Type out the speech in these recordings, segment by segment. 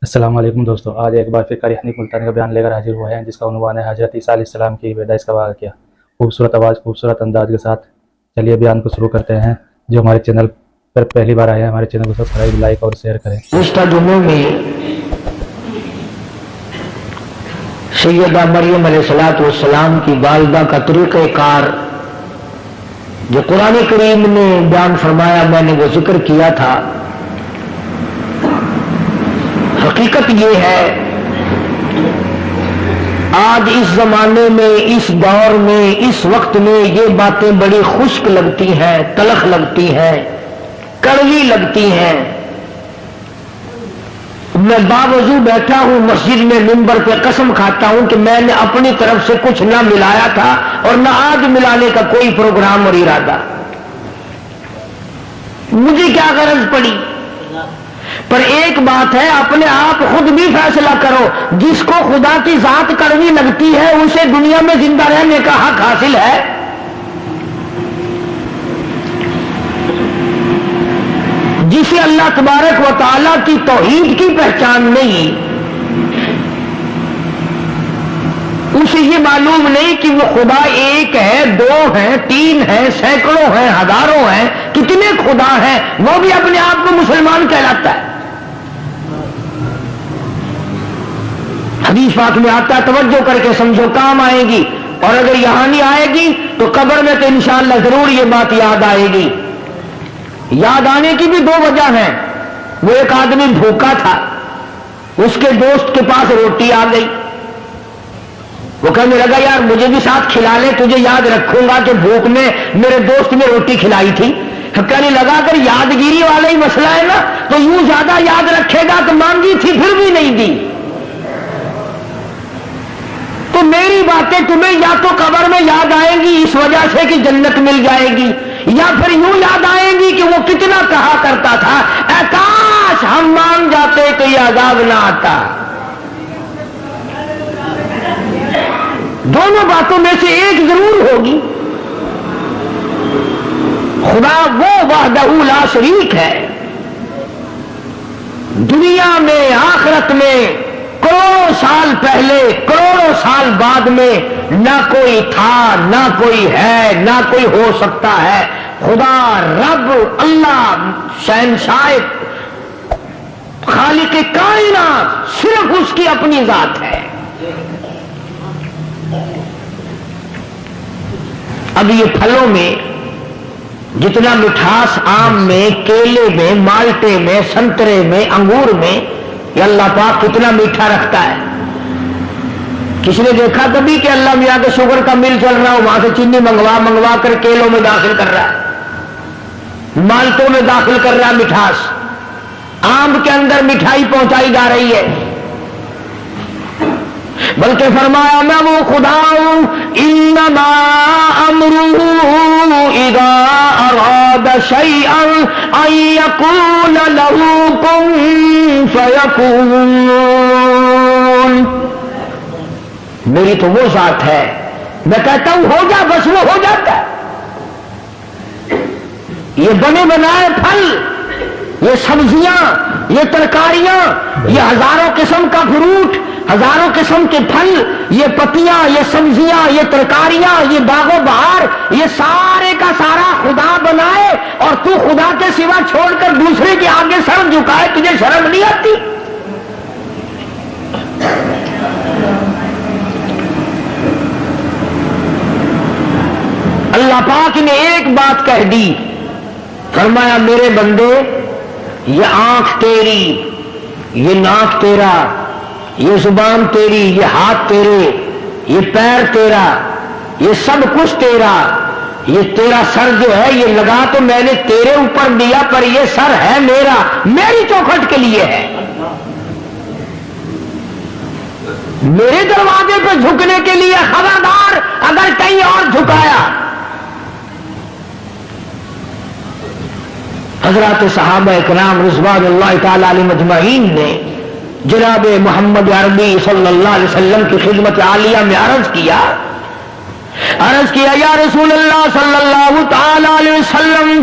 السلام علیکم دوستو، آج ایک بار پھر قاری حنیف ملتانی کا بیان لے کر حاضر ہوئے ہیں، جس کا عنوان ہے حضرت عیسیٰ علیہ السلام کی پیدائش کا واقعہ۔ خوبصورت آواز، خوبصورت انداز کے ساتھ چلیے بیان کو شروع کرتے ہیں۔ جو ہمارے چینل پر پہلی بار آئے ہیں، ہمارے چینل کو سبسکرائب، لائک اور شیئر کریں۔ گزشتہ جمعوں میں سیدہ مریم علیہ السلام کی والدہ کا طریقہ کار جو قرآن کریم نے بیان فرمایا، میں نے وہ ذکر کیا تھا۔ حقیقت یہ ہے، آج اس زمانے میں، اس دور میں، اس وقت میں یہ باتیں بڑی خشک لگتی ہیں، تلخ لگتی ہیں، کڑوی لگتی ہیں۔ میں باوضو بیٹھا ہوں مسجد میں، منبر پہ قسم کھاتا ہوں کہ میں نے اپنی طرف سے کچھ نہ ملایا تھا اور نہ آج ملانے کا کوئی پروگرام اور ارادہ۔ مجھے کیا غرض پڑی؟ پر ایک بات ہے، اپنے آپ خود بھی فیصلہ کرو۔ جس کو خدا کی ذات کڑوی لگتی ہے، اسے دنیا میں زندہ رہنے کا حق حاصل ہے؟ جسے اللہ تبارک و تعالیٰ کی توحید کی پہچان نہیں، اسے یہ معلوم نہیں کہ وہ خدا ایک ہے، دو ہیں، تین ہیں، سینکڑوں ہیں، ہزاروں ہیں، کتنے خدا ہیں، وہ بھی اپنے آپ کو مسلمان کہلاتا ہے۔ حدیث پاک میں آتا ہے، توجہ کر کے سمجھو، کام آئے گی، اور اگر یہاں نہیں آئے گی تو قبر میں تو انشاءاللہ ضرور یہ بات یاد آئے گی۔ یاد آنے کی بھی دو وجہ ہیں۔ وہ ایک آدمی بھوکا تھا، اس کے دوست کے پاس روٹی آ گئی، وہ کہنے لگا یار مجھے بھی ساتھ کھلا لے، تجھے یاد رکھوں گا کہ بھوک میں میرے دوست نے روٹی کھلائی تھی۔ کہنے لگا اگر یادگیری والا ہی مسئلہ ہے نا تو یوں زیادہ یاد رکھے گا کہ مانگی تھی پھر بھی نہیں دی۔ تو میری باتیں تمہیں یا تو قبر میں یاد آئیں گی اس وجہ سے کہ جنت مل جائے گی، یا پھر یوں یاد آئیں گی کہ وہ کتنا کہا کرتا تھا اے کاش ہم مان جاتے تو یہ عذاب نہ آتا۔ دونوں باتوں میں سے ایک ضرور ہوگی۔ خدا وہ وحدہ لا شریک ہے، دنیا میں، آخرت میں، کروڑوں سال پہلے، کروڑوں سال بعد میں نہ کوئی تھا، نہ کوئی ہے، نہ کوئی ہو سکتا ہے۔ خدا رب اللہ شہنشاہ خالق کائنات صرف اس کی اپنی ذات ہے۔ اب یہ پھلوں میں جتنا مٹھاس آم میں، کیلے میں، مالٹے میں، سنترے میں، انگور میں، یہ اللہ پاک کتنا میٹھا رکھتا ہے۔ کسی نے دیکھا کبھی کہ اللہ میاں کے شوگر کا مل چل رہا ہو، وہاں سے چینی منگوا کر کیلوں میں داخل کر رہا ہے، مالٹوں میں داخل کر رہا ہے مٹھاس، آم کے اندر مٹھائی پہنچائی جا رہی ہے؟ بلکہ فرمایا میں وہ خدا ہوں، انما امرہ اذا اراد شیئا ان یقول لہ کن فیکون۔ میری تو وہ ذات ہے، میں کہتا ہوں ہو جا، بس وہ ہو جاتا ہے۔ یہ بنے بنائے پھل، یہ سبزیاں، یہ ترکاریاں، یہ ہزاروں قسم کا فروٹ، ہزاروں قسم کے پھل، یہ پتیاں، یہ سبزیاں، یہ ترکاریاں، یہ باغ و بہار، یہ سارے کا سارا خدا بنائے اور تو خدا کے سوا چھوڑ کر دوسرے کے آگے سر جھکائے، تجھے شرم نہیں آتی؟ اللہ پاک نے ایک بات کہہ دی، فرمایا میرے بندے یہ آنکھ تیری، یہ ناک تیرا، یہ زبان تیری، یہ ہاتھ تیرے، یہ پیر تیرا، یہ سب کچھ تیرا، یہ تیرا سر جو ہے یہ لگا تو میں نے تیرے اوپر دیا، پر یہ سر ہے میرا، میری چوکھٹ کے لیے ہے، میرے دروازے پہ جھکنے کے لیے۔ خبردار اگر کہیں اور جھکایا۔ حضرات صحابہ اکرام رضوان اللہ تعالی علیہم اجمعین نے جناب محمد عربی صلی اللہ علیہ وسلم کی خدمت عالیہ میں عرض کیا یا رسول اللہ صلی اللہ تعالی علیہ وسلم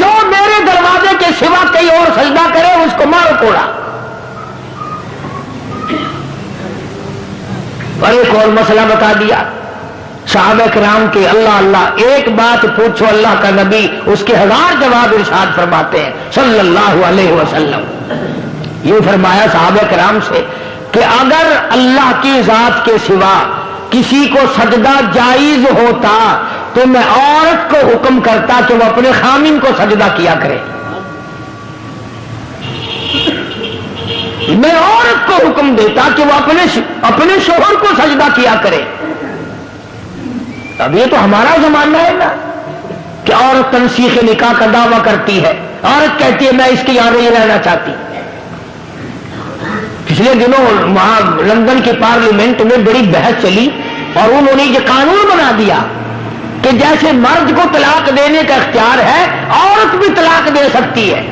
جو میرے دروازے کے سوا کئی اور سجدہ کرے اس کو مارو کوڑا. اور ایک اور مسئلہ بتا دیا صحابہ کرام کے. اللہ اللہ ایک بات پوچھو اللہ کا نبی اس کے 1000 جواب ارشاد فرماتے ہیں صلی اللہ علیہ وسلم. یہ فرمایا صحابہ کرام سے کہ اگر اللہ کی ذات کے سوا کسی کو سجدہ جائز ہوتا تو میں عورت کو حکم کرتا کہ وہ اپنے خامن کو سجدہ کیا کرے. میں عورت کو حکم دیتا کہ وہ اپنے شوہر کو سجدہ کیا کرے. اب یہ تو ہمارا زمانہ ہے نا کہ عورت تنسیخ نکاح کا دعویٰ کرتی ہے. عورت کہتی ہے میں اس کے یہاں نہیں رہنا چاہتی. پچھلے دنوں وہاں لندن کی پارلیمنٹ میں بڑی بحث چلی اور انہوں نے یہ قانون بنا دیا کہ جیسے مرد کو طلاق دینے کا اختیار ہے عورت بھی طلاق دے سکتی ہے.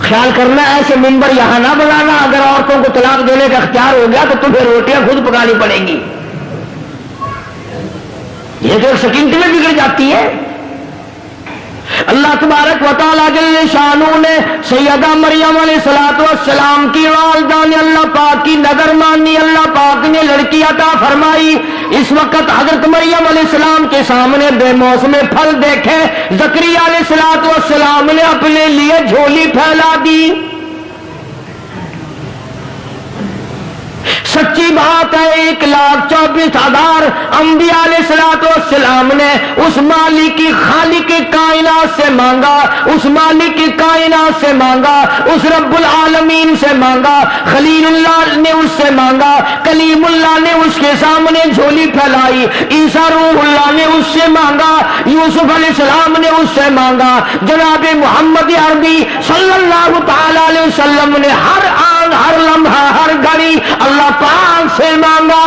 خیال کرنا ایسے ممبر یہاں نہ بنانا. اگر عورتوں کو طلاق دینے کا اختیار ہو گیا تو تمہیں روٹیاں خود پکانی پڑیں گی. یہ تو ایک سیکنڈ میں بگڑ جاتی ہے. اللہ تبارک و تعالیٰ جل شانہ نے سیدہ مریم علیہ الصلوۃ والسلام کی والدہ نے اللہ پاک کی نظر مانی. اللہ پاک نے لڑکی عطا فرمائی. اس وقت حضرت مریم علیہ السلام کے سامنے بے موسم پھل دیکھے. زکریا علیہ الصلوۃ والسلام نے اپنے لیے جھولی پھیلا دی. سچی بات ہے 1,24,000 انبیاء علیہ الصلوۃ والسلام نے اس مالک کی خالق کائنات سے مانگا, اس مالک کی کائنات سے مانگا, اس رب العالمین سے مانگا. خلیل اللہ نے اس سے مانگا, کلیم اللہ نے اس کے سامنے جھولی پھیلائی. عیسیٰ روح اللہ نے اس سے مانگا, یوسف علیہ السلام نے اس سے مانگا. جناب محمد عربی صلی اللہ تعالی علیہ وسلم نے ہر آن ہر لمحہ ہر گھڑی اللہ پاک سے مانگا.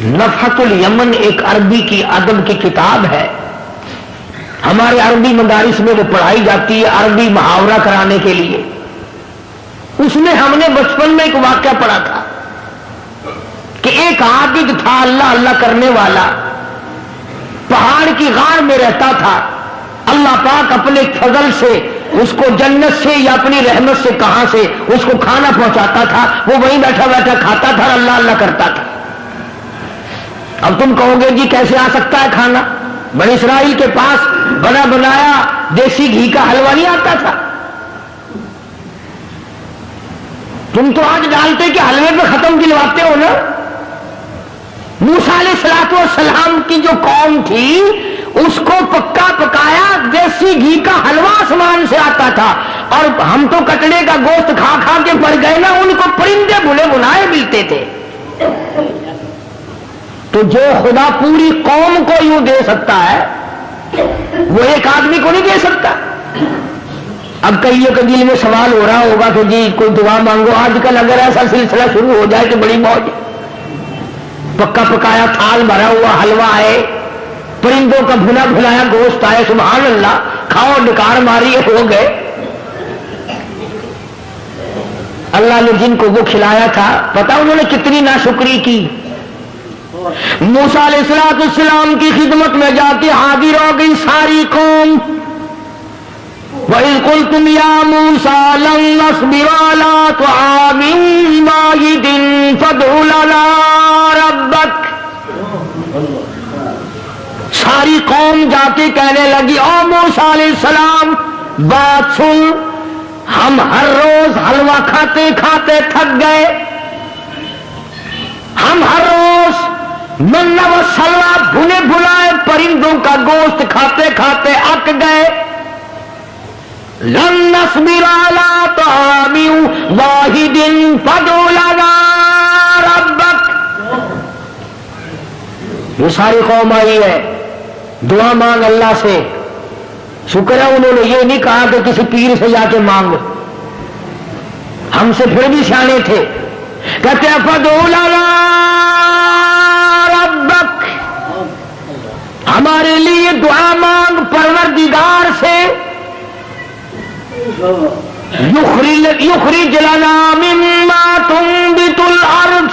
نفحۃ الیمن ایک عربی کی ادب کی کتاب ہے. ہمارے عربی مدارس میں وہ پڑھائی جاتی ہے عربی محاورہ کرانے کے لیے. اس میں ہم نے بچپن میں ایک واقعہ پڑھا تھا کہ ایک عابد تھا اللہ اللہ کرنے والا, پہاڑ کی غار میں رہتا تھا. اللہ پاک اپنے فضل سے اس کو جنت سے یا اپنی رحمت سے کہاں سے اس کو کھانا پہنچاتا تھا. وہ وہیں بیٹھا بیٹھا کھاتا تھا, اللہ اللہ کرتا تھا. اب تم کہو گے جی کیسے آ سکتا ہے کھانا؟ بنی اسرائیل کے پاس بنا بنایا دیسی گھی کا حلوہ نہیں آتا تھا. تم تو آج ڈالتے کہ حلوے پہ ختم دلواتے ہو نا. موسیٰ علیہ الصلوۃ والسلام کی جو قوم تھی اس کو پکا پکایا دیسی گھی کا حلوہ آسمان سے آتا تھا, اور ہم تو کٹڑے کا گوشت کھا کھا کے پڑ گئے نا. ان کو پرندے بھنے بنائے ملتے تھے. تو جو خدا پوری قوم کو یوں دے سکتا ہے وہ ایک آدمی کو نہیں دے سکتا. اب کئیوں کے دل میں سوال ہو رہا ہوگا کہ جی کوئی دعا مانگو. آج کل اگر ایسا سلسلہ شروع ہو جائے تو بڑی موج. پکا پکایا تھال بھرا ہوا حلوہ ہے, پرندوں کا بھنا بھنایا گوشت آئے, سبحان اللہ, کھاؤ ڈکار ماری ہو گئے. اللہ نے جن کو وہ کھلایا تھا پتا انہوں نے کتنی ناشکری کی. موسیٰ علیہ السلام کی خدمت میں جاتی حاضر ہو گئی ساری قوم. وَإِذْ قُلْتُمْ يَا مُوسَىٰ لَن نَّصْبِرَ عَلَىٰ طَعَامٍ وَاحِدٍ فَادْعُ لَنَا رَبَّكَ. ساری قوم جا کے کہنے لگی او موسیٰ علیہ السلام بات سن, ہم ہر روز حلوہ کھاتے کھاتے تھک گئے. ہم ہر روز من و سلوہ بھنے بھلائے پرندوں کا گوشت کھاتے کھاتے اک گئے. لن نصبر علی طعام واحد فادع لنا ربک. یہ ساری قوم آئی ہے, دعا مانگ اللہ سے. شکر ہے انہوں نے یہ نہیں کہا کہ کسی پیر سے جا کے مانگ, ہم سے پھر بھی سیانے تھے. کہتے ہیں فادع لنا ربک, ہمارے لیے دعا مانگ پروردگار سے. یخرج لنا مما تنبت الارض,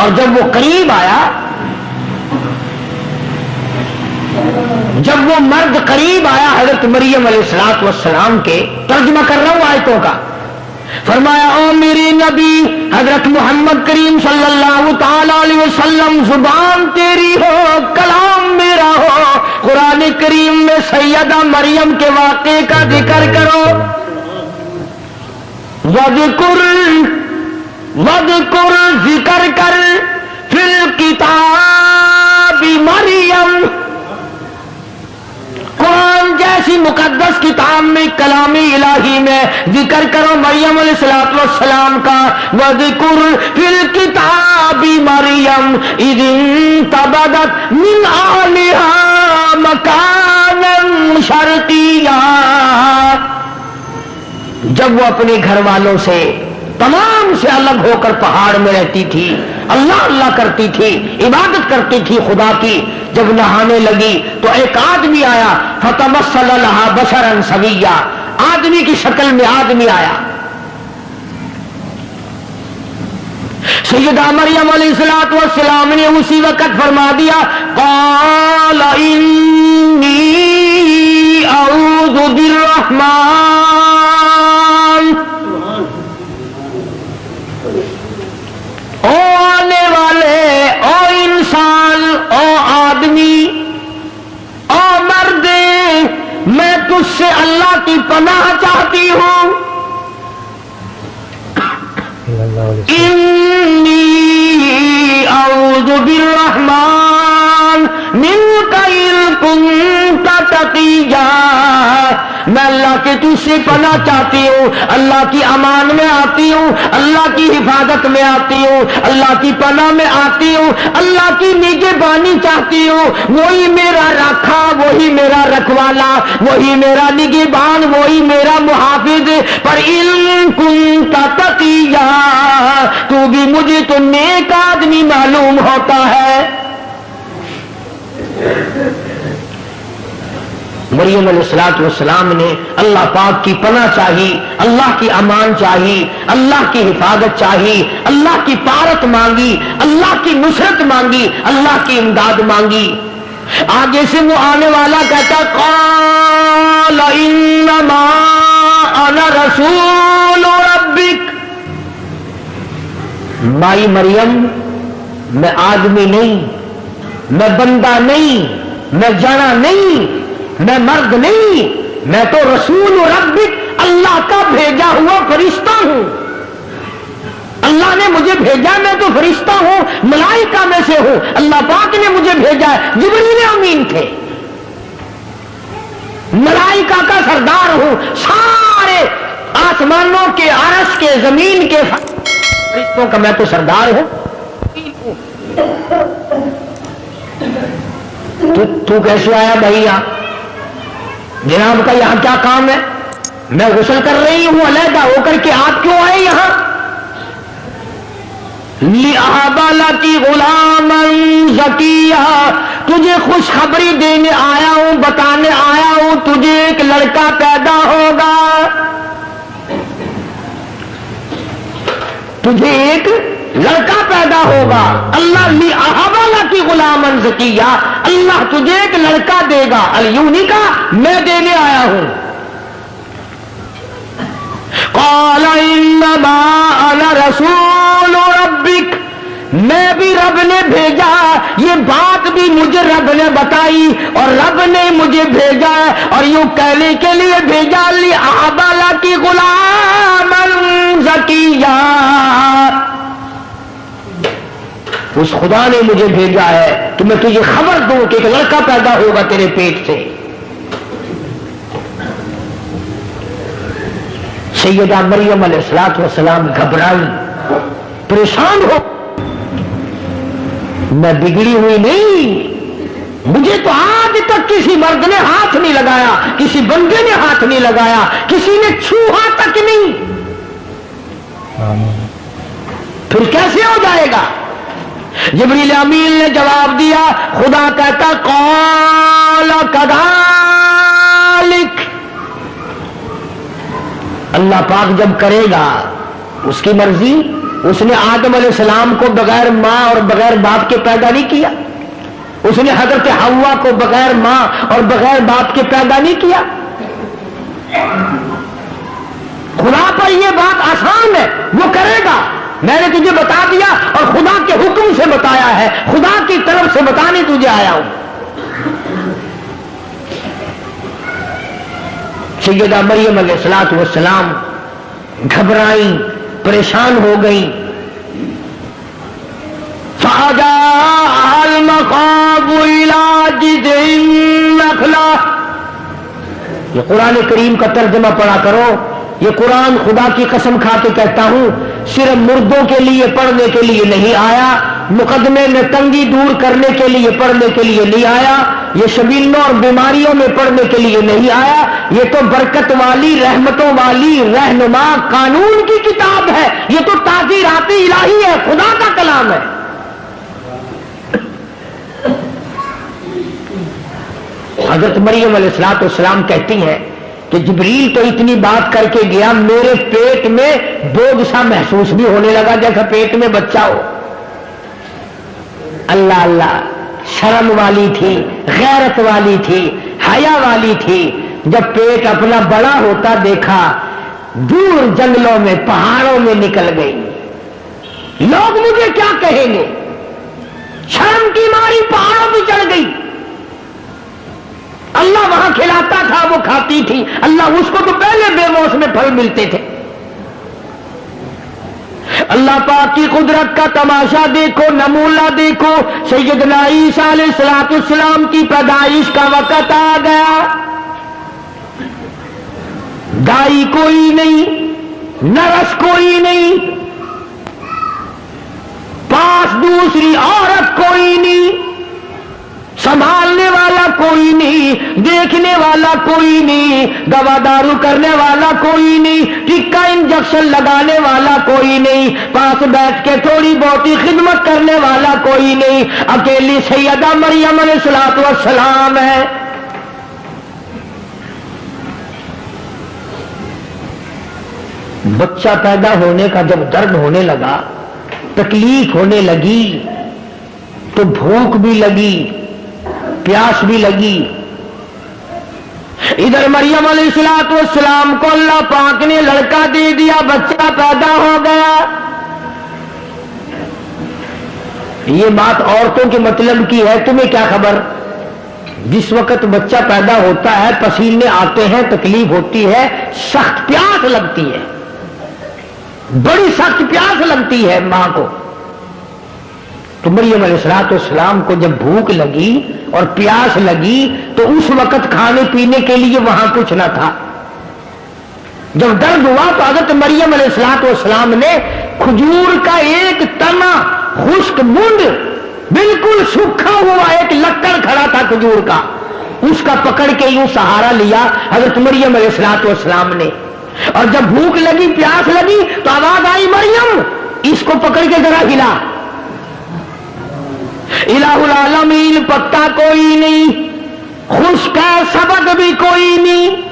اور جب وہ قریب آیا، جب وہ مرد قریب آیا حضرت مریم علیہ السلام کے، ترجمہ کر رہا ہوں آیتوں کا، فرمایا او میرے نبی حضرت محمد کریم صلی اللہ تعالی علیہ وسلم، زبان تیری ہو، کلام میرا ہو، قرآن کریم میں سیدہ مریم کے واقعے کا ذکر کرو۔ وَذْكُرْ ذکر کر فی الکتاب مریم، قرآن جیسی مقدس کتاب میں، کلام الہی میں ذکر کرو مریم علیہ السلام کا۔ وَذْكُرْ فِي الْكِتَابِ مَرْيَمَ إِذِ انتَبَذَتْ مِنْ أَهْلِهَا مَكَانًا شَرْقِيًّا، جب وہ اپنے گھر والوں سے تمام سے الگ ہو کر پہاڑ میں رہتی تھی، اللہ اللہ کرتی تھی، عبادت کرتی تھی خدا کی، جب نہانے لگی تو ایک آدمی آیا، فَتَمَثَّلَ لَهَا بَشَرًا سَوِيًّا، آدمی کی شکل میں آدمی آیا۔ سیدہ مریم علیہ السلام نے اسی وقت فرما دیا، قَالَ إِنِّي أَعُوذُ بِالرَّحْمَنِ، او آنے والے، او انسان، او آدمی، او مرد، میں تجھ سے اللہ کی پناہ چاہتی ہوں۔ انی اعوذ بالرحمن منک ان کنت تقیا، میں اللہ کے تجھ سے پناہ چاہتی ہوں، اللہ کی امان میں آتی ہوں، اللہ کی حفاظت میں آتی ہوں، اللہ کی پناہ میں آتی ہوں، اللہ کی نگہبانی چاہتی ہوں۔ وہی میرا رکھا، وہی میرا رکھوالا، وہی میرا نگہبان، وہی میرا محافظ۔ پر ان کنت تقیا، تو بھی مجھے تو نیک آدمی معلوم ہوتا ہے۔ مریم علیہ السلام نے اللہ پاک کی پناہ چاہی، اللہ کی امان چاہی، اللہ کی حفاظت چاہی، اللہ کی پارت مانگی، اللہ کی نصرت مانگی، اللہ کی امداد مانگی۔ آگے سے وہ آنے والا کہتا، قال انما انا رسول ربک، مائی مریم میں آدمی نہیں، میں بندہ نہیں، میں جنا نہیں، میں مرد نہیں، میں تو رسول ربک، اللہ کا بھیجا ہوا فرشتہ ہوں۔ اللہ نے مجھے بھیجا، میں تو فرشتہ ہوں، ملائکہ میں سے ہوں، اللہ پاک نے مجھے بھیجا ہے۔ جبریل امین تھے، ملائکہ کا سردار ہوں، سارے آسمانوں کے، عرش کے، زمین کے فرشتوں کا میں تو سردار ہوں۔ تو کیسے آیا بھائی یہاں؟ جناب کا یہاں کیا کام ہے؟ میں غسل کر رہی ہوں علیحدہ ہو کر کے، آپ کیوں آئے یہاں؟ لِأَهَبَ لَكِ غُلَامًا زَكِيًّا، تجھے خوشخبری دینے آیا ہوں، بتانے آیا ہوں، تجھے ایک لڑکا پیدا ہوگا، تجھے ایک لڑکا پیدا ہوگا۔ اللہ لِأَهَبَ لَكِ غُلَامًا زَكِيًّا، اللہ تجھے ایک لڑکا دے گا، الیونی کا میں دینے آیا ہوں۔ قَالَ إِنَّمَا أَنَا رَسُولُ رَبِّكَ، میں بھی رب نے بھیجا، یہ بات بھی مجھے رب نے بتائی اور رب نے مجھے بھیجا ہے، اور یوں کہنے کے لیے بھیجا، لِأَهَبَ لَكِ غُلَامًا زَكِيًّا، اس خدا نے مجھے بھیجا ہے کہ میں تجھے خبر دوں کہ ایک لڑکا پیدا ہوگا تیرے پیٹ سے۔ سیدہ مریم علیہ السلام گھبرائی، پریشان ہو، میں بگڑی ہوئی نہیں، مجھے تو آج تک کسی مرد نے ہاتھ نہیں لگایا، کسی بندے نے ہاتھ نہیں لگایا، کسی نے چھوہا تک نہیں، پھر کیسے ہو جائے گا؟ جبریل امین نے جواب دیا، خدا کہتا قال کذالک، اللہ پاک جب کرے گا، اس کی مرضی، اس نے آدم علیہ السلام کو بغیر ماں اور بغیر باپ کے پیدا نہیں کیا. اس نے حضرت حوا کو بغیر ماں اور بغیر باپ کے پیدا نہیں کیا. خدا پر یہ بات آسان ہے، وہ کرے گا. میں نے تجھے بتا دیا اور خدا کے حکم سے بتایا ہے، خدا کی طرف سے بتانے تجھے آیا ہوں. سیدہ مریم علیہ السلام گھبرائیں، پریشان ہو گئیں. فَأَجَاءَهَا الْمَخَاضُ إِلَىٰ جِذْعِ النَّخْلَةِ. یہ قرآن کریم کا ترجمہ پڑھا کرو. یہ قرآن خدا کی قسم کھا کے کہتا ہوں صرف مردوں کے لیے پڑھنے کے لیے نہیں آیا، مقدمے میں تنگی دور کرنے کے لیے پڑھنے کے لیے نہیں آیا، یہ شبیلوں اور بیماریوں میں پڑھنے کے لیے نہیں آیا. یہ تو برکت والی، رحمتوں والی، رہنما قانون کی کتاب ہے. یہ تو تعزیرات الہی ہے، خدا کا کلام ہے. حضرت مریم علیہ السلام کہتی ہیں کہ جبریل تو اتنی بات کر کے گیا، میرے پیٹ میں بوجھ سا محسوس بھی ہونے لگا جیسا پیٹ میں بچہ ہو. اللہ اللہ، شرم والی تھی، غیرت والی تھی، حیا والی تھی. جب پیٹ اپنا بڑا ہوتا دیکھا، دور جنگلوں میں پہاڑوں میں نکل گئی. لوگ مجھے کیا کہیں گے؟ شرم کی ماری پہاڑوں پہ چڑھ گئی. اللہ وہاں کھلاتا تھا، وہ کھاتی تھی. اللہ اس کو تو پہلے بے موسم میں پھل ملتے تھے. اللہ پاک کی قدرت کا تماشا دیکھو، نمونہ دیکھو. سیدنا عیسیٰ علیہ السلام کی پیدائش کا وقت آ گیا. دائی کوئی نہیں، نرس کوئی نہیں، پاس دوسری عورت کوئی نہیں، سنبھالنے والا کوئی نہیں، دیکھنے والا کوئی نہیں، دوا دارو کرنے والا کوئی نہیں، ٹکا انجیکشن لگانے والا کوئی نہیں، پاس بیٹھ کے تھوڑی بہت خدمت کرنے والا کوئی نہیں. اکیلی سیدہ مریم علیہ السلام ہے. بچہ پیدا ہونے کا جب درد ہونے لگا، تکلیف ہونے لگی، تو بھوک بھی لگی، پیاس بھی لگی. ادھر مریم علیہ السلام کو اللہ پاک نے لڑکا دے دیا، بچہ پیدا ہو گیا. یہ بات عورتوں کے مطلب کی ہے، تمہیں کیا خبر؟ جس وقت بچہ پیدا ہوتا ہے پسینے آتے ہیں، تکلیف ہوتی ہے، سخت پیاس لگتی ہے، بڑی سخت پیاس لگتی ہے ماں کو. تو مریم علیہ السلام کو جب بھوک لگی اور پیاس لگی تو اس وقت کھانے پینے کے لیے وہاں کچھ نہ تھا. جب درد ہوا تو حضرت مریم علیہ السلام نے کھجور کا ایک تنا، خشک بوند، بالکل سوکھا ہوا ایک لکڑ کھڑا تھا کھجور کا، اس کا پکڑ کے یوں سہارا لیا حضرت مریم علیہ السلام نے. اور جب بھوک لگی، پیاس لگی تو آواز آئی، مریم اس کو پکڑ کے ذرا ہلا. الہ العالمین، پتا کوئی نہیں، خشک ہے، سبق بھی کوئی نہیں،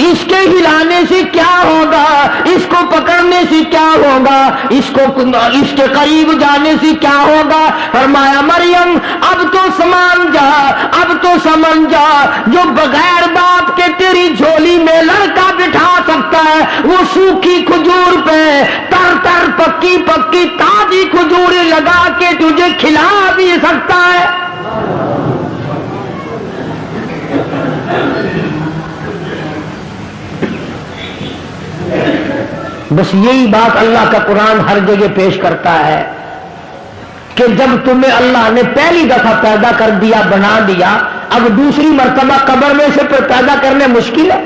اس کے ہلانے سے کیا ہوگا، اس کو پکڑنے سے کیا ہوگا، اس کے قریب جانے سے کیا ہوگا. فرمایا مریم اب تو سمان جا، اب تو سمجھ جا، جو بغیر باپ کے تیری جھولی میں لڑکا بٹھا سکتا ہے وہ سوکھی کھجور پہ تر تر پکی پکی تازی کھجور لگا کے تجھے کھلا بھی سکتا ہے. بس یہی بات اللہ کا قرآن ہر جگہ پیش کرتا ہے کہ جب تمہیں اللہ نے پہلی دفعہ پیدا کر دیا، بنا دیا، اب دوسری مرتبہ قبر میں سے پیدا کرنے مشکل ہے.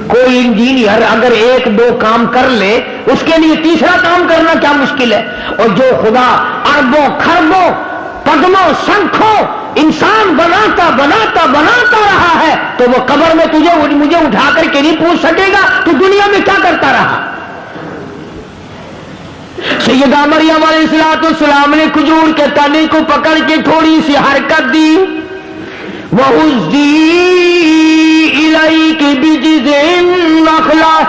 کوئی انجینئر اگر ایک دو کام کر لے، اس کے لیے تیسرا کام کرنا کیا مشکل ہے. اور جو خدا اربوں خربوں پدموں سنکھوں انسان بناتا بناتا بناتا رہا ہے تو وہ قبر میں مجھے اٹھا کر کے نہیں پوچھ سکے گا تو دنیا میں کیا کرتا رہا. سیدہ مریم علیہ السلام نے کھجور کے تنے کو پکڑ کے تھوڑی سی حرکت دی. وَهُزِّي إِلَيْكِ بِجِذْعِ النَّخْلَةِ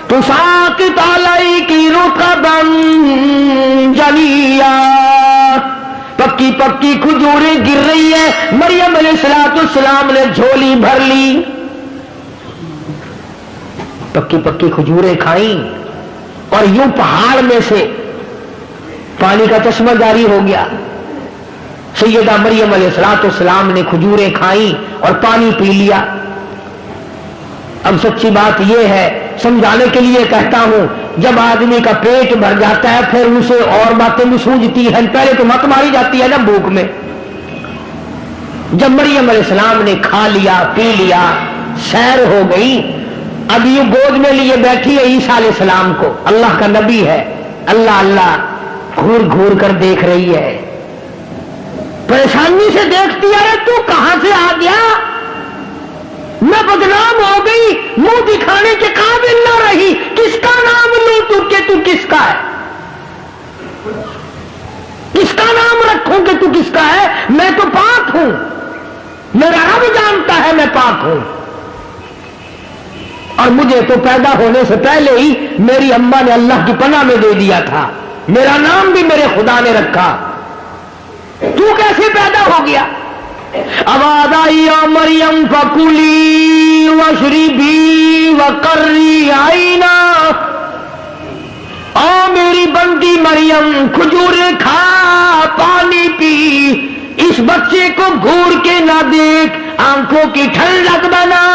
تساقط علیکی رطبا جنیا، پکی پکی کھجوریں گر رہی ہے. مریم علیہ السلام نے جھولی بھر لی، پکی پکی کھجوریں کھائیں اور یوں پہاڑ میں سے پانی کا چشمہ جاری ہو گیا. سیدہ مریم علیہ السلام نے کھجوریں کھائیں اور پانی پی لیا. اب سچی بات یہ ہے، سمجھانے کے لیے کہتا ہوں، جب آدمی کا پیٹ بھر جاتا ہے پھر اسے اور باتیں بھی سوجتی ہیں. پہلے تو مت ماری جاتی ہے نا بھوک میں. جب مریم علیہ السلام نے کھا لیا پی لیا، سیر ہو گئی، اب یہ گود میں لیے بیٹھی ہے عیسیٰ علیہ السلام کو. اللہ کا نبی ہے، اللہ اللہ گھور گھور کر دیکھ رہی ہے، پریشانی سے دیکھتی ہے. تو کہاں سے آ گیا؟ میں بدنام ہو گئی، منہ دکھانے کے قابل نہ رہی. کس کا نام لوں تو کس کا ہے؟ کس کا نام رکھوں کہ تو کس کا ہے؟ میں تو پاک ہوں، میرا رب جانتا ہے میں پاک ہوں. اور مجھے تو پیدا ہونے سے پہلے ہی میری اماں نے اللہ کی پناہ میں دے دیا تھا، میرا نام بھی میرے خدا نے رکھا. تو کیسے پیدا ہو گیا؟ آواز آئی یا مریم فکلی واشربی وقرری عینا. او میری بندی مریم، کھجوریں کھا پانی پی، اس بچے کو گھور کے نہ دیکھ، آنکھوں کی ٹھنڈک بنا.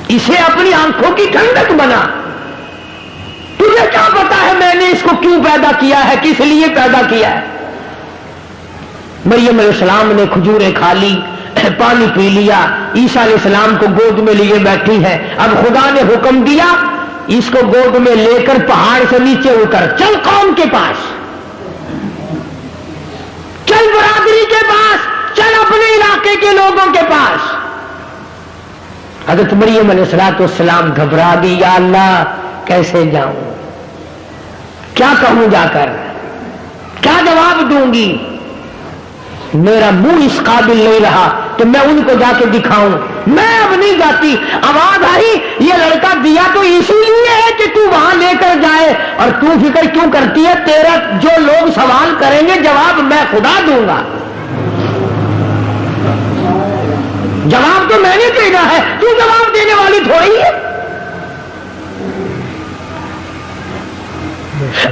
اسے اپنی آنکھوں کی ٹھنڈک بنا. تجھے کیا پتا ہے میں نے اس کو کیوں پیدا کیا ہے، کس لیے پیدا کیا ہے؟ مریم علیہ السلام نے کھجوریں کھا لی، پانی پی لیا، عیسیٰ علیہ السلام کو گود میں لیے بیٹھی ہے. اب خدا نے حکم دیا اس کو گود میں لے کر پہاڑ سے نیچے اتر، چل قوم کے پاس، چل برادری کے پاس، چل اپنے علاقے کے لوگوں کے پاس. حضرت مریم علیہ السلام گھبرا گئی، یا اللہ کیسے جاؤں، کیا کہوں جا کر، کیا جواب دوں گی؟ میرا منہ اس قابل نہیں رہا کہ میں ان کو جا کے دکھاؤں. میں اب نہیں جاتی. آواز آئی یہ لڑکا دیا تو اسی لیے ہے کہ تو وہاں لے کر جائے، اور تو فکر کیوں کرتی ہے؟ تیرا جو لوگ سوال کریں گے جواب میں خدا دوں گا. جواب تو میں نے دینا ہے، تو جواب دینے والی تھوڑی ہے.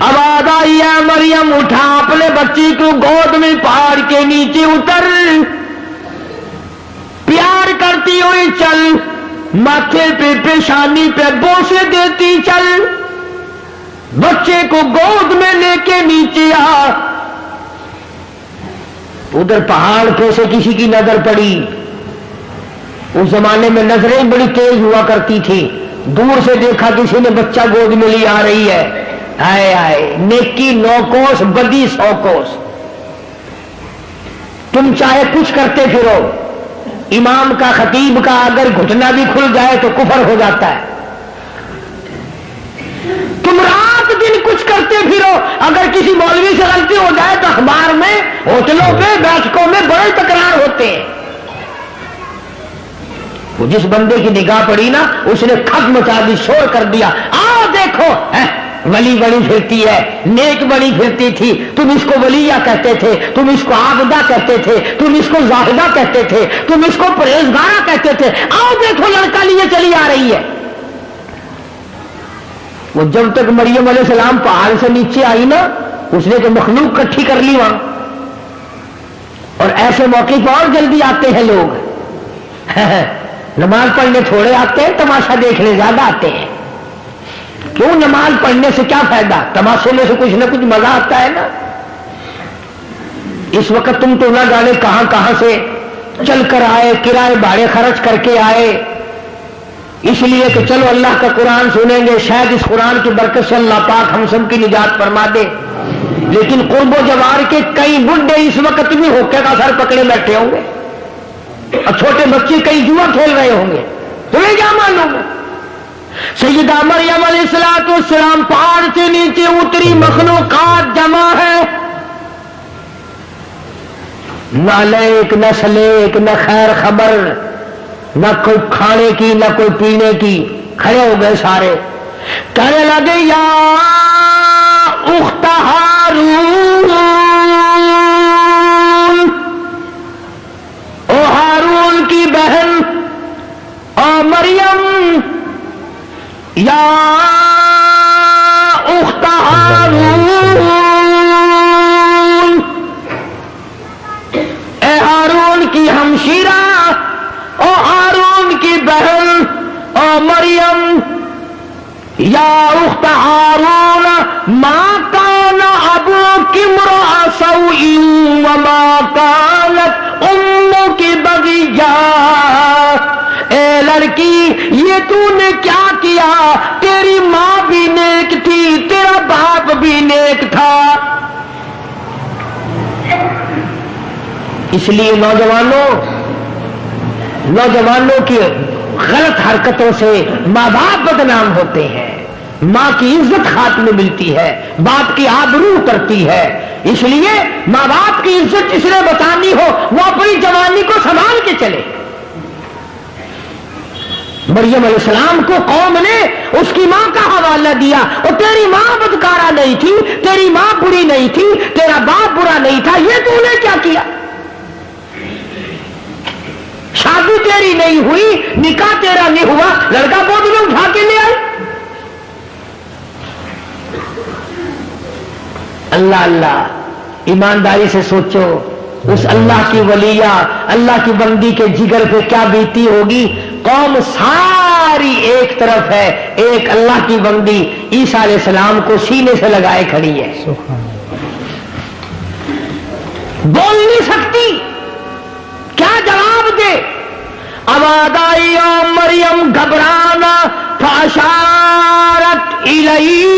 آواز آئی ہے مریم اٹھا اپنے بچی کو گود میں پہاڑ کے نیچے اتر، پیار کرتی ہوئی چل، ماتھے پہ پیشانی پہ بوسے دیتی چل، بچے کو گود میں لے کے نیچے آ. ادھر پہاڑ پہ سے کسی کی نظر پڑی. اس زمانے میں نظریں بڑی تیز ہوا کرتی تھی. دور سے دیکھا کسی نے بچہ گود میں لی آ رہی ہے، آئے آئے نیکی 9 کوس بدی 100 کوس. تم چاہے کچھ کرتے پھرو، امام کا خطیب کا اگر گھٹنا بھی کھل جائے تو کفر ہو جاتا ہے. تم رات دن کچھ کرتے پھرو، اگر کسی مولوی سے غلطی ہو جائے تو اخبار میں، ہوٹلوں پہ، بیٹھکوں میں بڑے تکرار ہوتے ہیں. وہ جس بندے کی نگاہ پڑی نا اس نے کھپ مچا دی، شور کر دیا، آؤ دیکھو ولی بڑی پھرتی ہے، نیک بڑی پھرتی تھی، تم اس کو ولیہ کہتے تھے، تم اس کو عابدہ کہتے تھے، تم اس کو زاہدہ کہتے تھے، تم اس کو پرہیزگارہ کہتے تھے، آؤ دیکھو لڑکا لیے چلی آ رہی ہے. وہ جب تک مریم علیہ السلام پہاڑ سے نیچے آئی نا اس نے تو مخلوق کٹھی کر لی وہاں. اور ایسے موقع پر اور جلدی آتے ہیں لوگ. نماز پڑھنے تھوڑے آتے ہیں، تماشا دیکھنے زیادہ آتے ہیں. کیوں؟ نماز پڑھنے سے کیا فائدہ؟ تماشے میں سے کچھ نہ کچھ مزہ آتا ہے نا. اس وقت تم تو نہ جانے کہاں کہاں سے چل کر آئے، کرائے بھاڑے خرچ کر کے آئے، اس لیے کہ چلو اللہ کا قرآن سنیں گے، شاید اس قرآن کی برکت سے اللہ پاک ہم سب کی نجات فرما دے. لیکن قرب و جوار کے کئی بڈھے اس وقت بھی ہوکے کا سر پکڑے بیٹھے ہوں گے، اور چھوٹے بچے کئی جوا کھیل رہے ہوں گے. تمہیں کیا معلوم؟ سیدہ مریم علیہ السلام پہاڑ سے نیچے اتری، مخلوقات جمع ہے، نہ لیک نہ سلیک نہ خیر خبر نہ کوئی کھانے کی نہ کوئی پینے کی. کھڑے ہو گئے سارے, کہنے لگے یا اخت ہارون, او ہارون کی بہن, او مریم, یا اخت ہارون, اے ہارون کی ہمشیرہ, او ہارون کی بہن, او مریم, یا اخت ہارون ما کان ابوک امرأ سوء وما کانت امک بغیا. اے لڑکی, یہ تو نے کیا کیا؟ تیری ماں بھی نیک تھی, تیرا باپ بھی نیک تھا. اس لیے نوجوانوں کی غلط حرکتوں سے ماں باپ بدنام ہوتے ہیں, ماں کی عزت خاتمے میں ملتی ہے, باپ کی آبرو اترتی ہے. اس لیے ماں باپ کی عزت جس نے بچانی ہو وہ اپنی جوانی کو سنبھال کے چلے. مریم علیہ السلام کو قوم نے اس کی ماں کا حوالہ دیا, اور تیری ماں بدکارہ نہیں تھی, تیری ماں بری نہیں تھی, تیرا باپ برا نہیں تھا, یہ تو نے کیا کیا؟ شادی تیری نہیں ہوئی, نکاح تیرا نہیں ہوا, لڑکا گود میں اٹھا کے لے آئی. اللہ اللہ, ایمانداری سے سوچو اس اللہ کی ولیہ, اللہ کی بندی کے جگر پہ کیا بیتی ہوگی. قوم ساری ایک طرف ہے, ایک اللہ کی بندی عیسیٰ علیہ السلام کو سینے سے لگائے کھڑی ہے, بول نہیں سکتی, کیا جواب دے؟ آواز آئی او مریم گھبرانا, فاشارت الیہ,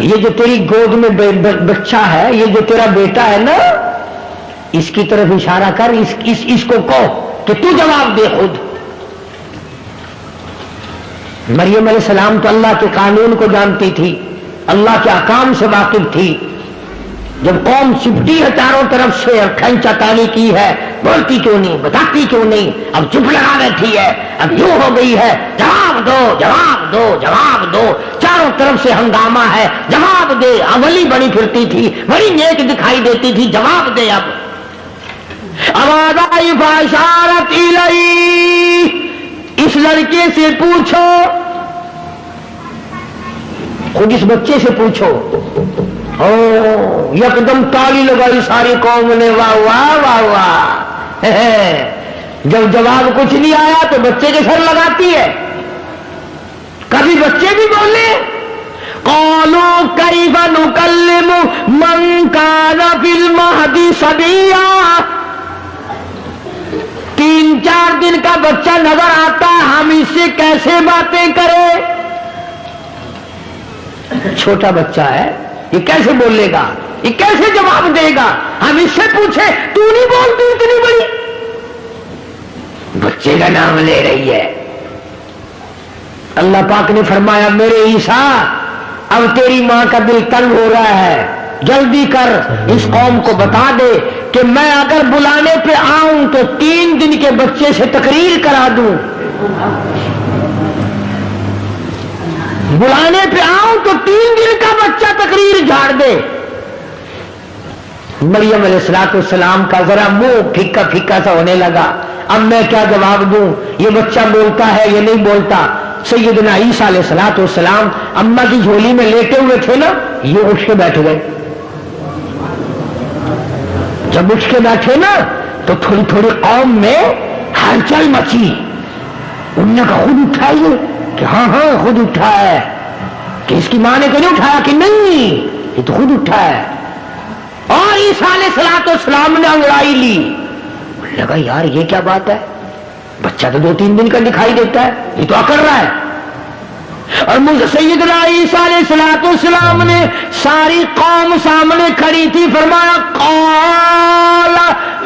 یہ جو تیری گود میں بچہ ہے, یہ جو تیرا بیٹا ہے نا, اس کی طرف اشارہ کر, اس کو کہو کہ تو جواب دے خود. مریم علیہ السلام تو اللہ کے قانون کو جانتی تھی, اللہ کے احکام سے واقف تھی. جب قوم چپٹی ہے چاروں طرف سے, کھینچا تانی کی ہے, بولتی کیوں نہیں, بتاتی کیوں نہیں, اب چپ لگا بیٹھی ہے, اب یوں ہو گئی ہے, جواب دو جواب دو جواب دو, چاروں طرف سے ہنگامہ ہے, جواب دے. عملی بڑی پھرتی تھی, بڑی نیک دکھائی دیتی تھی, جواب دے. اب آواز آئی فاشارت الیہ, اس لڑکے سے پوچھو, خود اس بچے سے پوچھو. او یکدم تالی لگائی ساری قوم نے, واہ واہ واہ واہ. جب جواب کچھ نہیں آیا تو بچے کے سر لگاتی ہے. کبھی بچے بھی بولے, قالوا کیف نکلم من کان فی المہد صبیا. 3-4 دن کا بچہ نظر آتا ہے, ہم اس سے کیسے باتیں کریں؟ چھوٹا بچہ ہے, یہ کیسے بولے گا, یہ کیسے جواب دے گا؟ ہم اس سے پوچھے, تو نہیں بولتی اتنی بڑی, بچے کا نام لے رہی ہے. اللہ پاک نے فرمایا میرے عیسیٰ اب تیری ماں کا دل تنگ ہو رہا ہے, جلدی کر اس قوم کو بتا دے کہ میں اگر بلانے پہ آؤں تو 3 دن کے بچے سے تقریر کرا دوں, بلانے پہ آؤں تو 3 دن کا بچہ تقریر جھاڑ دے. مریم علیہ السلام کا ذرا منہ پھیکا پھیکا سا ہونے لگا, اب میں کیا جواب دوں, یہ بچہ بولتا ہے یہ نہیں بولتا. سیدنا عیسیٰ علیہ السلام اماں کی جھولی میں لیٹے ہوئے تھے نا, یہ اٹھ کے بیٹھ گئے. جب اٹھ کے بیٹھے نا تو تھوڑی تھوڑی قوم میں ہلچل مچی. انہوں نے کہا خود اٹھائیے, کہ ہاں ہاں خود اٹھا ہے. کہ اس کی ماں نے کہیں اٹھایا, کہ نہیں یہ تو خود اٹھا ہے. اور عیسیٰ علیہ السلام نے انگڑائی لی. لگا یار یہ کیا بات ہے, بچہ تو 2-3 دن کا دکھائی دیتا ہے, یہ تو اکڑ رہا ہے. اور مجھے سیدنا عیسیٰ علیہ السلام نے ساری قوم سامنے کھڑی تھی, فرمایا قال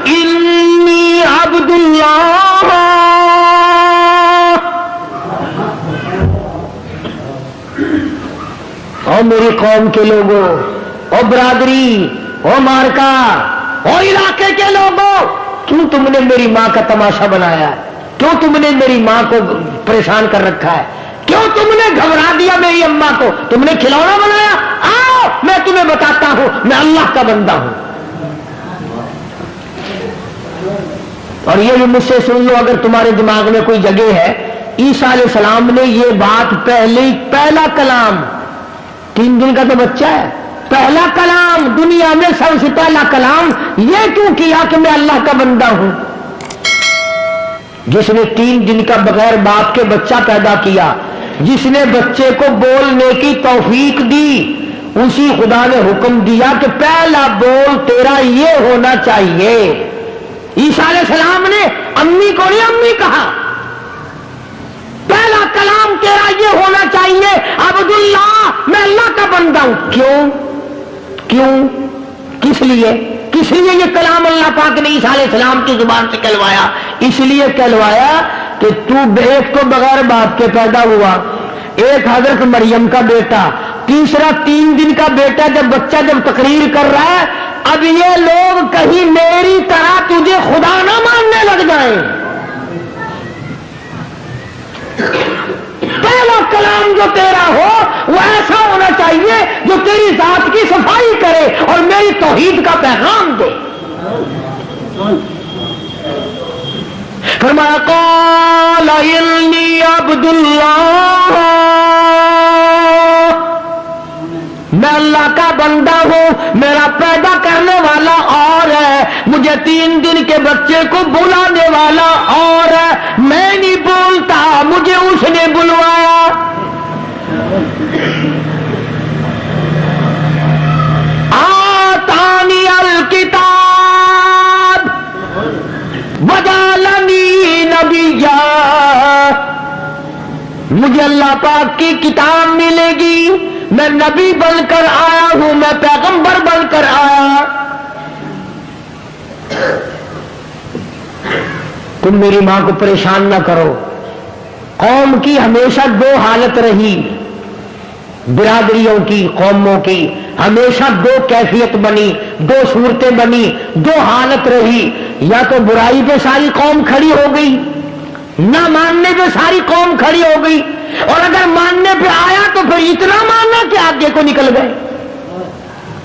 انی عبد اللہ. اور میری قوم کے لوگوں, او برادری, او مارکا, اور علاقے کے لوگوں کیوں تم نے میری ماں کا تماشا بنایا ہے؟ کیوں تم نے میری ماں کو پریشان کر رکھا ہے؟ کیوں تم نے گھبرا دیا میری اماں کو؟ تم نے کھلونا بنایا؟ آؤ میں تمہیں بتاتا ہوں میں اللہ کا بندہ ہوں. اور یہ بھی مجھ سے سن لو اگر تمہارے دماغ میں کوئی جگہ ہے. عیسیٰ علیہ السلام نے یہ بات پہلا کلام 3 دن کا تو بچہ ہے, پہلا کلام دنیا میں سب سے پہلا کلام یہ کیوں کیا کہ میں اللہ کا بندہ ہوں؟ جس نے 3 دن کا بغیر باپ کے بچہ پیدا کیا, جس نے بچے کو بولنے کی توفیق دی, اسی خدا نے حکم دیا کہ پہلا بول تیرا یہ ہونا چاہیے. عیسیٰ علیہ السلام نے امی کو نہیں امی کہا, پہلا کلام تیرا یہ ہونا چاہیے عبداللہ میں اللہ کا بندہ ہوں. کیوں کس لیے یہ کلام اللہ پاک نے عیسیٰ علیہ السلام کی زبان سے کہلوایا؟ اس لیے کہلوایا کہ تو ایک تو بغیر باپ کے پیدا ہوا, ایک حضرت مریم کا بیٹا, تیسرا 3 دن کا بیٹا. جب بچہ جب تقریر کر رہا ہے, اب یہ لوگ کہیں میری طرح تجھے خدا نہ ماننے لگ جائیں. پہلا کلام جو تیرا ہو وہ ایسا ہونا چاہیے جو تیری ذات کی صفائی کرے اور میری توحید کا پیغام دے. فرمایا قال انی عبد اللہ, میں اللہ کا بندہ ہوں, میرا پیدا کرنے والا اور ہے, مجھے 3 دن کے بچے کو بلانے والا اور ہے, میں نہیں بولتا, مجھے اس نے بلوایا. آتانی الکتاب وجعلنی نبیا, مجھے اللہ پاک کی کتاب ملے گی, میں نبی بن کر آیا ہوں, میں پیغمبر بن کر آیا. تم میری ماں کو پریشان نہ کرو. قوم کی ہمیشہ 2 حالت رہی, برادریوں کی, قوموں کی ہمیشہ 2 کیفیت بنی, 2 صورتیں بنی, 2 حالت رہی. یا تو برائی پہ ساری قوم کھڑی ہو گئی, نہ ماننے پہ ساری قوم کھڑی ہو گئی, اور اگر ماننے پہ آیا تو پھر اتنا ماننا کہ آگے کو نکل گئے.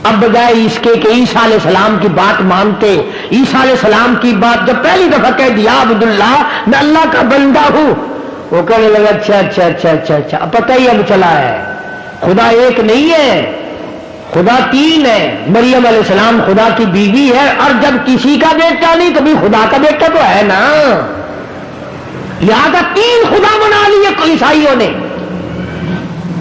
اب بجائے اس کے کہ عیسیٰ علیہ السلام کی بات مانتے, عیسیٰ علیہ السلام کی بات جب پہلی دفعہ کہہ دیا عبداللہ میں اللہ کا بندہ ہوں, وہ کہنے لگا اچھا اب پتہ ہی اب چلا ہے خدا ایک نہیں ہے, خدا 3 ہے. مریم علیہ السلام خدا کی بیوی ہے, اور جب کسی کا بیٹا نہیں کبھی خدا کا بیٹا تو ہے نا, لہذا 3 خدا بنا لیے عیسائیوں نے.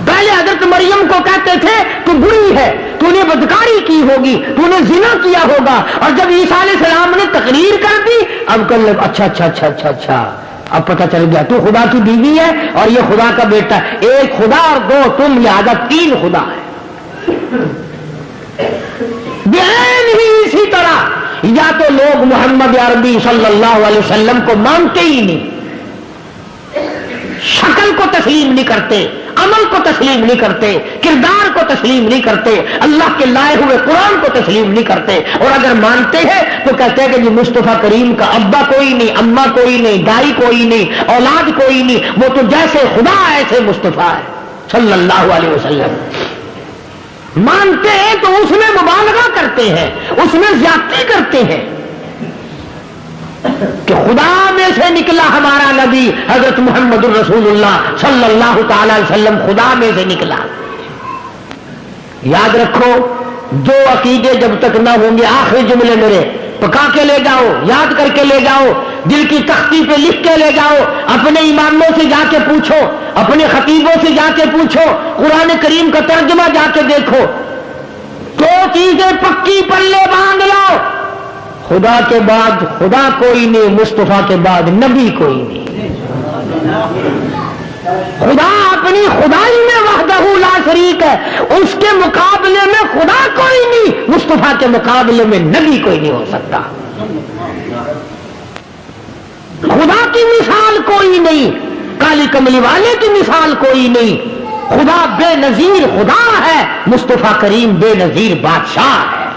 پہلے حضرت مریم کو کہتے تھے تو بری ہے, تو نے بدکاری کی ہوگی, تو نے زنا کیا ہوگا, اور جب عیسیٰ علیہ السلام نے تقریر کر دی اب کہنے لگا اچھا اب پتہ چل گیا تو خدا کی بیوی ہے اور یہ خدا کا بیٹا ہے, ایک خدا اور 2 تم, لہذا 3 خدا ہے. بہن ہی اسی طرح یا تو لوگ محمد عربی صلی اللہ علیہ وسلم کو مانتے ہی نہیں, شکل کو تسلیم نہیں کرتے, عمل کو تسلیم نہیں کرتے, کردار کو تسلیم نہیں کرتے, اللہ کے لائے ہوئے قرآن کو تسلیم نہیں کرتے, اور اگر مانتے ہیں تو کہتے ہیں کہ جی مصطفیٰ کریم کا ابا کوئی نہیں, اماں کوئی نہیں, دائی کوئی نہیں, اولاد کوئی نہیں, وہ تو جیسے خدا ایسے مصطفیٰ ہے صلی اللہ علیہ وسلم. مانتے ہیں تو اس میں مبالغہ کرتے ہیں, اس میں زیادتی کرتے ہیں کہ خدا میں سے نکلا ہمارا نبی حضرت محمد الرسول اللہ صلی اللہ تعالی علیہ وسلم خدا میں سے نکلا. یاد رکھو 2 عقیدے جب تک نہ ہوں گے, آخری جملے میرے پکا کے لے جاؤ, یاد کر کے لے جاؤ, دل کی تختی پہ لکھ کے لے جاؤ, اپنے اماموں سے جا کے پوچھو, اپنے خطیبوں سے جا کے پوچھو, قرآن کریم کا ترجمہ جا کے دیکھو. 2 چیزیں پکی پلے باندھ لو, خدا کے بعد خدا کوئی نہیں, مصطفیٰ کے بعد نبی کوئی نہیں. خدا اپنی خدائی میں وحدہ لا شریک ہے, اس کے مقابلے میں خدا کوئی نہیں, مصطفیٰ کے مقابلے میں نبی کوئی نہیں ہو سکتا. خدا کی مثال کوئی نہیں, کالی کملی والے کی مثال کوئی نہیں. خدا بے نظیر خدا ہے, مصطفیٰ کریم بے نظیر بادشاہ ہے.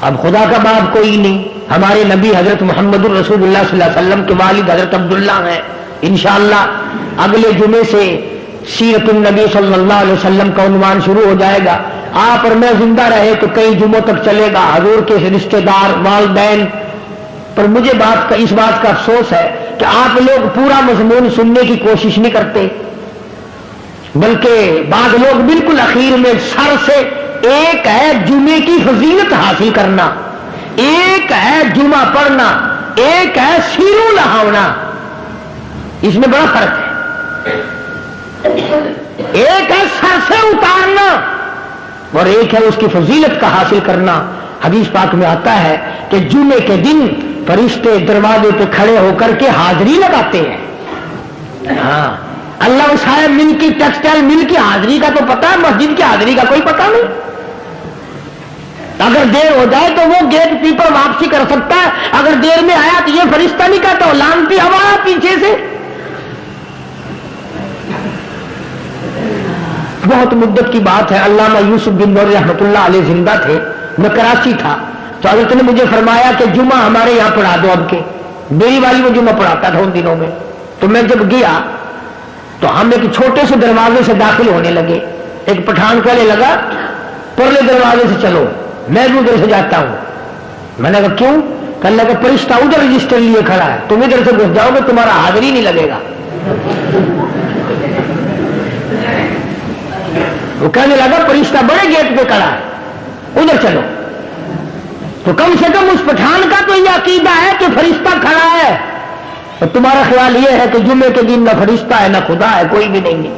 اب خدا کا باپ کوئی نہیں، ہمارے نبی حضرت محمد الرسول اللہ صلی اللہ علیہ وسلم کے والد حضرت عبداللہ ہیں. انشاءاللہ اگلے جمعے سے سیرت النبی صلی اللہ علیہ وسلم کا عنوان شروع ہو جائے گا. آپ اور میں زندہ رہے تو کئی جمعوں تک چلے گا. حضور کے رشتہ دار والدین پر مجھے اس بات کا افسوس ہے کہ آپ لوگ پورا مضمون سننے کی کوشش نہیں کرتے، بلکہ بعض لوگ بالکل اخیر میں سر سے، ایک ہے جمعے کی فضیلت حاصل کرنا، ایک ہے جمعہ پڑھنا، ایک ہے سیروں لہاونا. اس میں بڑا فرق ہے. ایک ہے سر سے اتارنا اور ایک ہے اس کی فضیلت کا حاصل کرنا. حدیث پاک میں آتا ہے کہ جمعے کے دن فرشتے دروازے پہ کھڑے ہو کر کے حاضری لگاتے ہیں. ہاں، اللہ صاحب مل کی ٹیکسٹائل مل کی حاضری کا تو پتا ہے، مسجد کی حاضری کا کوئی پتا نہیں. اگر دیر ہو جائے تو وہ گیٹ کیپر واپسی کر سکتا ہے. اگر دیر میں آیا تو یہ فرشتہ نہیں کہتا، لانتی ہوا پیچھے سے. بہت مدت کی بات ہے، علامہ یوسف بن نور رحمۃ اللہ علیہ زندہ تھے. میں کراچی تھا تو حضرت نے مجھے فرمایا کہ جمعہ ہمارے یہاں پڑھا دو. اب کے میری والی میں جمعہ پڑھاتا تھا ان دنوں میں. تو میں جب گیا تو ہم ایک چھوٹے سے دروازے سے داخل ہونے لگے. ایک پٹھان کہنے لگا پرلے دروازے سے چلو، میں بھی ادھر سے جاتا ہوں. میں نے کہا کیوں؟ کہنے لگا فرشتہ ادھر رجسٹر لیے کھڑا ہے، تم ادھر سے گھس جاؤ گے تمہارا حاضری نہیں لگے گا. وہ کہنے لگا فرشتہ بڑے گیٹ پہ کھڑا ہے، ادھر چلو. تو کم سے کم اس پٹھان کا تو یہ عقیدہ ہے کہ فرشتہ کھڑا ہے. اور تمہارا خیال یہ ہے کہ جمعے کے دن نہ فرشتہ ہے نہ خدا ہے، کوئی بھی نہیں ہے.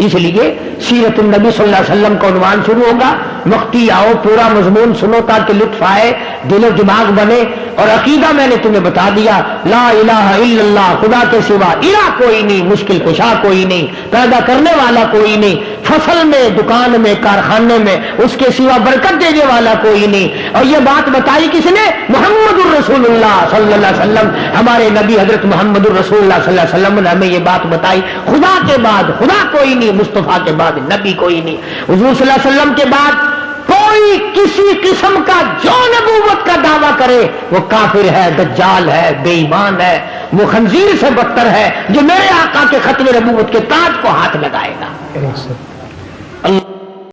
اس لیے سیرت النبی صلی اللہ علیہ وسلم کا عنوان شروع ہوگا. وقتی آؤ، پورا مضمون سنو تاکہ لطف آئے، دل و دماغ بنے. اور عقیدہ میں نے تمہیں بتا دیا، لا الہ الا اللہ، خدا کے سوا الہ کوئی نہیں، مشکل کشا کوئی نہیں، پیدا کرنے والا کوئی نہیں، فصل میں، دکان میں، کارخانے میں اس کے سوا برکت دینے والا کوئی نہیں. اور یہ بات بتائی کس نے؟ محمد الرسول اللہ صلی اللہ علیہ وسلم. ہمارے نبی حضرت محمد الرسول اللہ صلی اللہ علیہ وسلم نے ہمیں یہ بات بتائی. خدا کے بعد خدا کوئی نہیں، مصطفیٰ کے بعد نبی کوئی نہیں. حضور صلی اللہ علیہ وسلم کے بعد کوئی کسی قسم کا جو نبوت کا دعویٰ کرے وہ کافر ہے، دجال ہے، بے ایمان ہے، وہ خنزیر سے بدتر ہے جو میرے آقا کے ختم نبوت کے تاج کو ہاتھ لگائے گا. اللہ